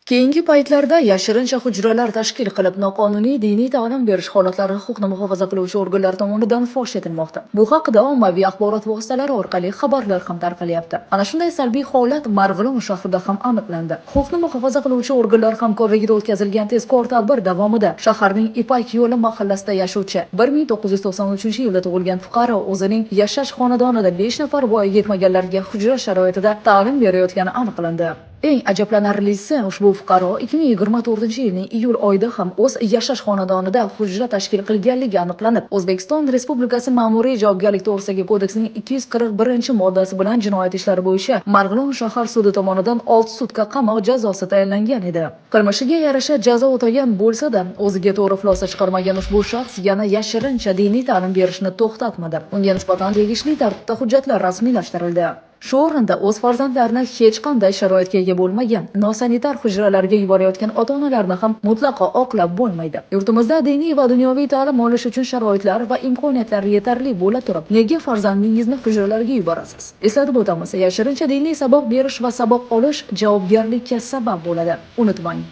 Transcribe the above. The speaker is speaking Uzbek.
Keyingi paytlarda yashirincha hujralar tashkil qilib, noqonuniy diniy ta'lim berish holatlari huquqni muhofaza qiluvchi organlar tomonidan fosh etilmoqda. Bu haqida ommaviy axborot vositalari orqali xabarlar ham tarqalyapti. Ana shunday salbiy holat Marg'ilon shahrida ham aniqlandi. Huquqni muhofaza qiluvchi organlar hamkorligida o'tkazilgan tezkor tadbir davomida shaharning Ipak yo'li mahallasida yashovchi 1993-yilda tug'ilgan fuqaro o'zining yashash xonadonida 5 nafar voyaga yetmaganlarga hujra sharoitida ta'lim berayotgani aniqlandi. Eng ajablanarlisi, ushbu fuqaro 2024-yilning iyul oyida ham o'z yashash xonadonida hujra tashkil qilganligi aniqlanib, O'zbekiston Respublikasi Ma'muriy javobgarlik to'g'risidagi kodeksining 241-moddasi bilan jinoyat ishlari bo'yicha Marg'ilon shahar sudi tomonidan 6 sutka qamoq jazosi tayinlangan edi. Qilmishiga yarasha jazo o'tagan bo'lsa-da, o'ziga to'g'ri xulosa chiqarmagan ushbu shaxs yana yashirincha diniy ta'lim berishni to'xtatmadi. Unga nisbatan tegishli tartibda hujjatlar rasmiylashtirildi. Shu o'rinda o'z farzandlarini hech qanday sharoitga ega bo'lmagan, nosanitar hujralarga yuborayotgan ota-onalarni ham mutlaqo oqlab bo'lmaydi. Yurtimizda diniy va dunyoviy ta'lim olish uchun sharoitlar va imkoniyatlar yetarli bo'la turib, nega farzandingizni hujralarga yuborasiz? Eslatib o'tamiz, yashirincha diniy saboq berish va saboq olish javobgarlikka sabab bo'ladi. Unutmang.